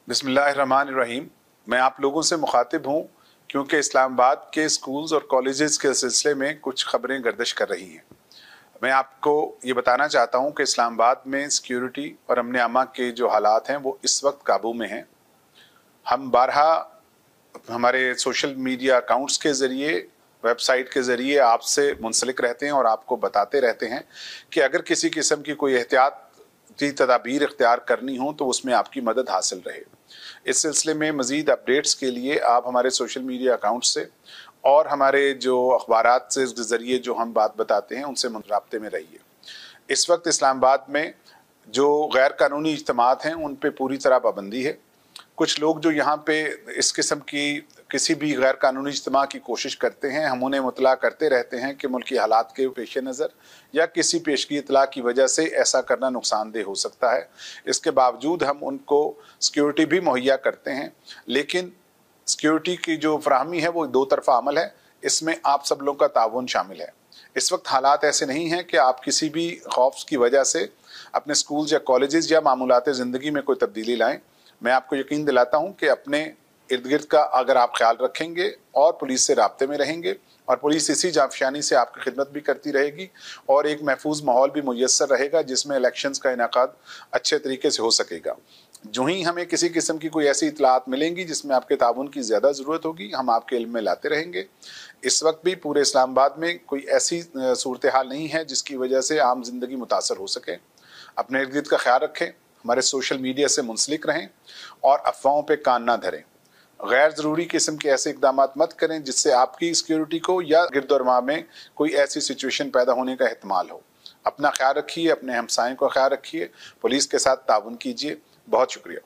बिस्मिल्लाहिर्रहमानिर्रहीम। मैं आप लोगों से मुखातिब हूँ क्योंकि इस्लामाबाद के स्कूल्स और कॉलेजेस के सिलसिले में कुछ खबरें गर्दिश कर रही हैं। मैं आपको ये बताना चाहता हूँ कि इस्लामाबाद में सिक्योरिटी और अमन अमा के जो हालात हैं वो इस वक्त काबू में हैं। हम बारहा हमारे सोशल मीडिया अकाउंट्स के ज़रिए, वेबसाइट के ज़रिए आपसे मुंसलिक रहते हैं और आपको बताते रहते हैं कि अगर किसी किस्म की कोई एहतियाती तदाबीर इख्तियार करनी हो तो उसमें आपकी मदद हासिल रहे। इस सिलसिले में मज़ीद अपडेट्स के लिए आप हमारे सोशल मीडिया अकाउंट से और हमारे जो अखबारात से ज़रिए जो हम बात बताते हैं उनसे राब्ते में रहिए। इस वक्त इस्लामाबाद में जो गैर कानूनी इज्तिमात हैं उन पे पूरी तरह पाबंदी है। कुछ लोग जो यहाँ पे इस किस्म की किसी भी गैर कानूनी इज्तिमा की कोशिश करते हैं, हम उन्हें मुतला करते रहते हैं कि मुल्की हालात के पेश नज़र या किसी पेशगी इतला की वजह से ऐसा करना नुकसानदेह हो सकता है। इसके बावजूद हम उनको सिक्योरिटी भी मुहैया करते हैं, लेकिन सिक्योरिटी की जो फराहमी है वो दो तरफा अमल है, इसमें आप सब लोगों का ताउन शामिल है। इस वक्त हालात ऐसे नहीं हैं कि आप किसी भी खौफ की वजह से अपने स्कूल या कॉलेजेस या मामूलात ज़िंदगी में कोई तब्दीली लाएं। मैं आपको यकीन दिलाता हूं कि अपने इर्द गिर्द का अगर आप ख्याल रखेंगे और पुलिस से राब्ते में रहेंगे और पुलिस इसी जाफशानी से आपकी खिदमत भी करती रहेगी और एक महफूज माहौल भी मुयस्सर रहेगा जिसमें इलेक्शंस का इनेकाद अच्छे तरीके से हो सकेगा। जो ही हमें किसी किस्म की कोई ऐसी इतलात मिलेंगी जिसमें आपके ताउन की ज़्यादा ज़रूरत होगी, हम आपके इल्म में लाते रहेंगे। इस वक्त भी पूरे इस्लामाबाद में कोई ऐसी सूरत हाल नहीं है जिसकी वजह से आम जिंदगी मुतासर हो सके। अपने इर्द गिर्द का ख्याल रखें, हमारे सोशल मीडिया से मुंसलिक रहें और अफवाहों पे कान ना धरें। गैर ज़रूरी किस्म के ऐसे इकदाम मत करें जिससे आपकी सिक्योरिटी को या गिरदोरमा में कोई ऐसी सिचुएशन पैदा होने का एहतमाल हो। अपना ख्याल रखिए, अपने हमसायों का ख्याल रखिए, पुलिस के साथ ताउन कीजिए। बहुत शुक्रिया।